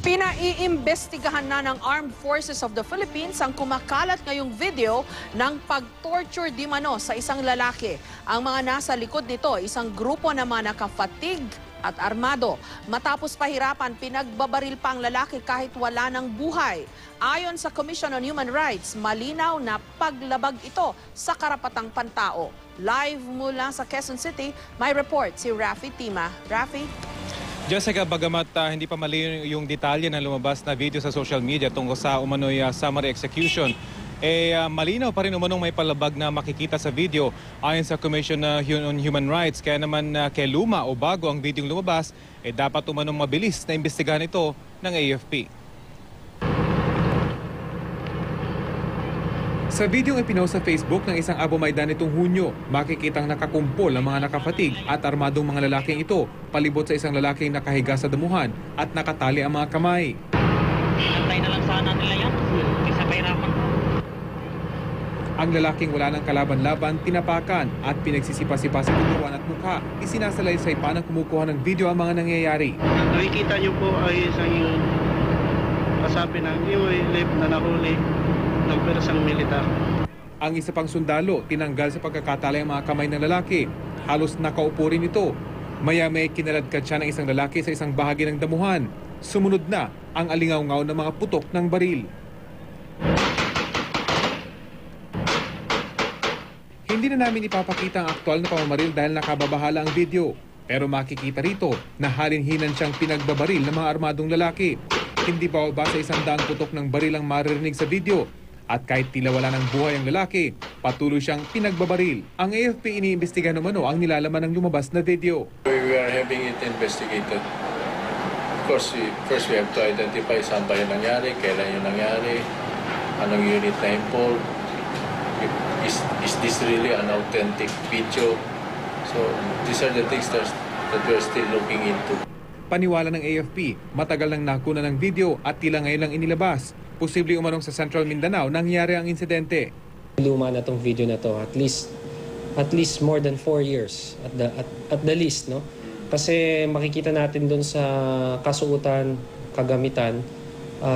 Pinaiimbestigahan na ng Armed Forces of the Philippines ang kumakalat ngayong video ng pag-torture di mano sa isang lalaki. Ang mga nasa likod nito, isang grupo na mga nakafatig at armado. Matapos pahirapan, pinagbabaril pa ang lalaki kahit wala ng buhay. Ayon sa Commission on Human Rights, malinaw na paglabag ito sa karapatang pantao. Live mula sa Quezon City, may report si Rafi Tima. Rafi? Jessica, bagamat hindi pa mali yung detalye ng lumabas na video sa social media tungkol sa umano'y summary execution, malinaw pa rin umanong may palabag na makikita sa video ayon sa Commission on Human Rights. Kaya naman kay luma o bago ang videong lumabas, dapat umanong mabilis na imbestigahan ito ng AFP. Sa videong ipinost sa Facebook ng isang Abu Maidan nitong Hunyo, makikitang nakakumpol ang mga nakafatig at armadong mga lalaking ito palibot sa isang lalaking nakahiga sa damuhan at nakatali ang mga kamay. Antay na lang sana nila yan, kaysa pahirapan. Ang lalaking wala ng kalaban-laban, tinapakan at pinagsisipa-sipa sa katawan at mukha. Isinasalaysay pa ng kumukuha ng video ang mga nangyayari. Nakikita niyo po ay isang kasabi ng left na nahuli ng persang militar. Ang isa pang sundalo, tinanggal sa pagkakatali ang mga kamay ng lalaki. Halos nakaupo rin ito. Maya-may kinaladkad siya ng isang lalaki sa isang bahagi ng damuhan. Sumunod na ang alingaw-ngaw ng mga putok ng baril. Hindi na namin ipapakita ang aktual na pamamaril dahil nakababahala ang video. Pero makikita rito na halinhinan siyang pinagbabaril ng mga armadong lalaki. Hindi bababa sa 100 putok ng baril ang maririnig sa video. At kahit tila wala ng buhay ang lalaki, patuloy siyang pinagbabaril. Ang AFP iniimbestigahan naman ang nilalaman ng lumabas na video. We are having it investigated. Of course, first we have to identify saan ba yung nangyari, kailan yung nangyari, anong unit na involved, is this really an authentic video? So these are the things that we're still looking into. Paniwala ng AFP, matagal nang nakuna ng video at tila ngayon lang inilabas. Posible umanong sa Central Mindanao nangyari ang insidente. Luma na tong video na to, at least more than 4 years at the least, no? Kasi makikita natin doon sa kasuotan, kagamitan,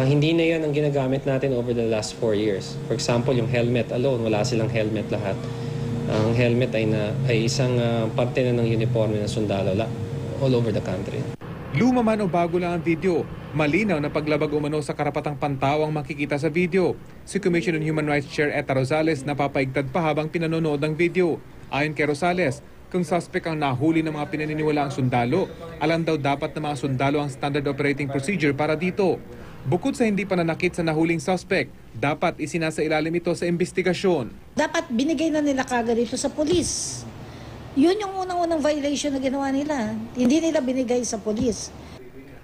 hindi na 'yan ang ginagamit natin over the last 4 years. For example, yung helmet alone, wala silang helmet lahat. Ang helmet ay isang parte na ng uniforme ng sundalo all over the country. Luma man o bago lang ang video, malinaw na paglabag umano sa karapatang pantao ang makikita sa video. Si Commission on Human Rights Chair Eta Rosales napapaigtad pa habang pinanonood ang video. Ayon kay Rosales, kung suspect ang nahuli ng mga pinaniniwalaang sundalo, alam daw dapat ng mga sundalo ang standard operating procedure para dito. Bukod sa hindi pananakit sa nahuling suspect, dapat isinasailalim ito sa investigasyon. Dapat binigay na nila kagad ito sa polis. Yun yung unang-unang violation na ginawa nila. Hindi nila binigay sa polis.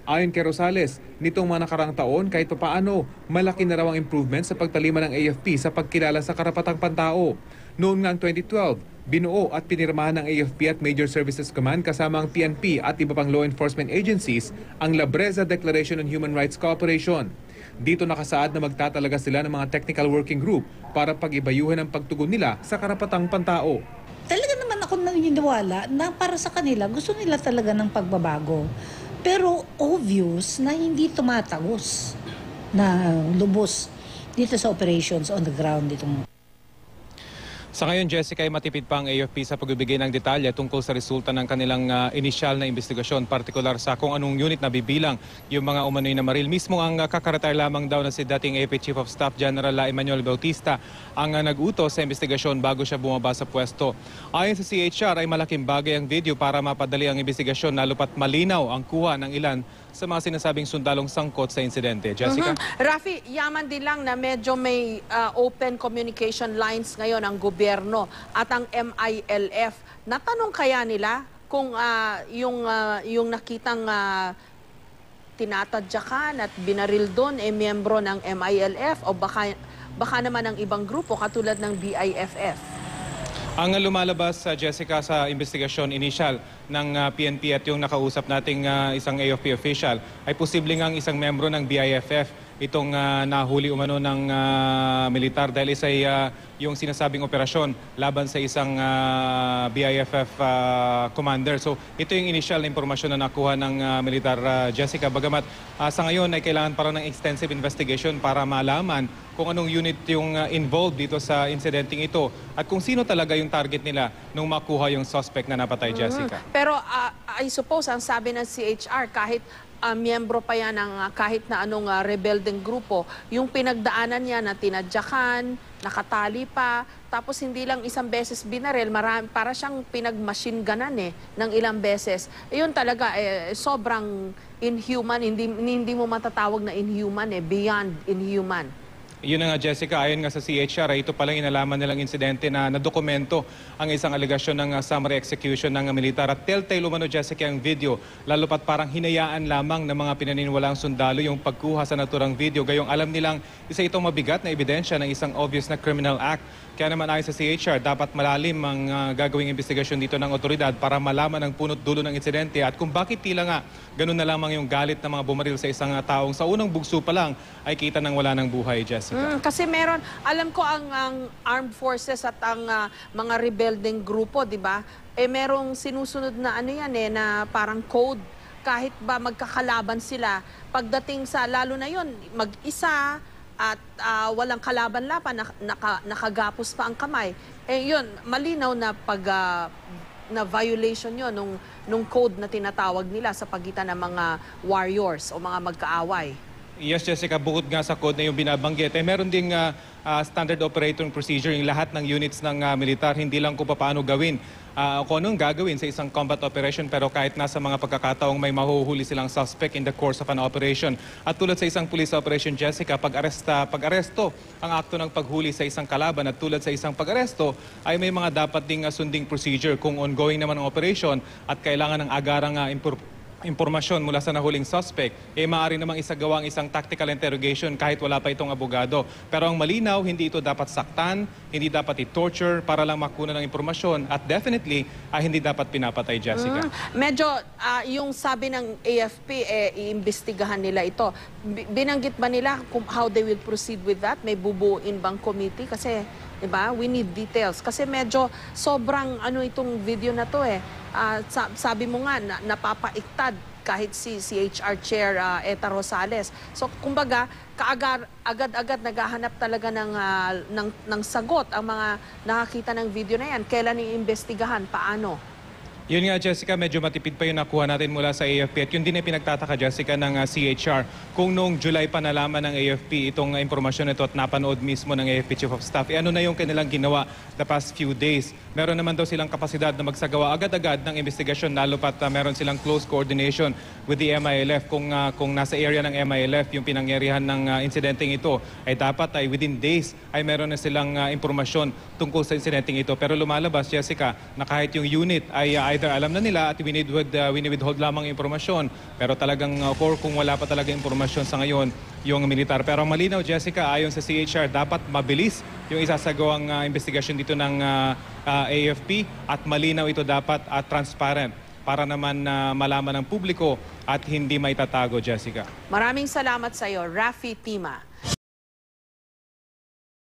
Ayon kay Rosales, nitong mga nakarang taon kahit papaano, malaki na raw ang improvement sa pagtalima ng AFP sa pagkilala sa karapatang pantao. Noon nga 2012, binuo at pinirmahan ng AFP at Major Services Command kasama ang PNP at iba pang law enforcement agencies ang Labreza Declaration on Human Rights Cooperation. Dito nakasaad na magtatalaga sila ng mga technical working group para pag-ibayuhan ang pagtugon nila sa karapatang pantao. Talaga naman ako naniniwala na para sa kanila, gusto nila talaga ng pagbabago. Pero obvious na hindi tumatagos na lubos dito sa operations on the ground ditong. Sa ngayon, Jessica, ay matipid pa ang AFP sa pagbibigay ng detalye tungkol sa resulta ng kanilang inisyal na investigasyon, partikular sa kung anong unit na bibilang yung mga umano'y na maril. Mismo ang kakaretire lamang daw na si dating AP Chief of Staff General Emmanuel Bautista ang nag-utos sa investigasyon bago siya bumaba sa pwesto. Ayon sa CHR ay malaking bagay ang video para mapadali ang investigasyon, lalo pat malinaw ang kuha ng ilan sa mga sinasabing sundalong sangkot sa insidente. Jessica? Rafi, yaman din lang na medyo may open communication lines ngayon ang gobyerno at ang MILF. Natanong kaya nila kung yung nakitang tinatadyakan at binaril doon miyembro ng MILF o baka naman ng ibang grupo katulad ng BIFF? Ang lumalabas, Jessica, sa investigasyon initial ng PNP at yung nakausap nating isang AFP official ay posibleng ang isang membro ng BIFF itong nahuli umano ng militar dahil isa yung sinasabing operasyon laban sa isang BIFF commander. So ito yung initial na impormasyon na nakuha ng militar, Jessica. Bagamat sa ngayon ay kailangan para ng extensive investigation para malaman kung anong unit yung involved dito sa incidenting ito at kung sino talaga yung target nila nung makuha yung suspect na napatay, Jessica. Pero I suppose ang sabi ng CHR, kahit miyembro pa yan ng kahit na anong rebelding grupo, yung pinagdaanan niya na tinadyakan, nakatali pa, tapos hindi lang isang beses binaril, para siyang pinag-machine gunan ng ilang beses. Yun talaga, sobrang inhuman, hindi mo matatawag na inhuman, beyond inhuman. Yun na nga, Jessica, ayon nga sa CHR, ito palang inalaman nilang insidente na nadokumento ang isang alegasyon ng summary execution ng militar. At telltale umano, Jessica, ang video, lalo pat parang hinayaan lamang ng mga pinaniniwalaang sundalo yung pagkuha sa naturang video. Gayong alam nilang isa itong mabigat na ebidensya ng isang obvious na criminal act. Kaya naman ayon sa CHR, dapat malalim ang gagawing investigasyon dito ng otoridad para malaman ang punot dulo ng insidente at kung bakit tila nga ganun na lamang yung galit ng mga bumaril sa isang taong sa unang bugso pa lang ay kita nang wala ng buhay, Jessica. Kasi meron, alam ko ang armed forces at ang mga rebelding grupo, di ba? Merong sinusunod na ano yan na parang code. Kahit ba magkakalaban sila, pagdating sa lalo na yon mag-isa at walang kalaban-laban, nakagapos pa ang kamay. Yun, malinaw na na violation yun nung code na tinatawag nila sa pagitan ng mga warriors o mga magkaaway. Yes, Jessica, bukod nga sa code na yung binabanggit, meron ding standard operating procedure yung lahat ng units ng militar, hindi lang kung paano gawin. Kung anong gagawin sa isang combat operation, pero kahit nasa mga pagkakataong may mahuhuli silang suspect in the course of an operation. At tulad sa isang police operation, Jessica, pag-aresto ang akto ng paghuli sa isang kalaban at tulad sa isang pag-aresto ay may mga dapat ding sunding procedure kung ongoing naman ang operation at kailangan ng agarang impormasyon mula sa nahuling suspect, maaari namang isagawa ang isang tactical interrogation kahit wala pa itong abogado. Pero ang malinaw, hindi ito dapat saktan, hindi dapat i-torture para lang makuha ng impormasyon at definitely hindi dapat pinapatay, Jessica. Medyo yung sabi ng AFP, iimbestigahan nila ito. Binanggit ba nila how they will proceed with that? May bubuin bang committee? Kasi diba? We need details. Kasi medyo sobrang itong video na to sabi mo nga, napapaiktad kahit si CHR Chair Eta Rosales. So, kumbaga, agad-agad naghahanap talaga ng sagot ang mga nakakita ng video na yan. Kailan iimbestigahan? Paano? Yun nga, Jessica, medyo matipid pa yung nakuha natin mula sa AFP. At yun din ay pinagtataka, Jessica, ng CHR. Kung noong July pa nalaman ng AFP itong impormasyon ito at napanood mismo ng AFP Chief of Staff, ano na yung kanilang ginawa the past few days? Meron naman daw silang kapasidad na magsagawa agad-agad ng investigasyon, lalo pat meron silang close coordination with the MILF. Kung nasa area ng MILF yung pinangyarihan ng insidenteng ito, ay dapat ay within days ay meron na silang impormasyon tungkol sa insidenteng ito. Pero lumalabas, Jessica, na kahit yung unit ay either alam na nila at wini-withhold lamang impormasyon, pero talagang kung wala pa talaga impormasyon sa ngayon yung militar. Pero malinaw, Jessica, ayon sa CHR, dapat mabilis yung isasagawang investigasyon dito ng AFP at malinaw ito dapat at transparent para naman malaman ng publiko at hindi may tatago, Jessica. Maraming salamat sa iyo, Rafi Tima.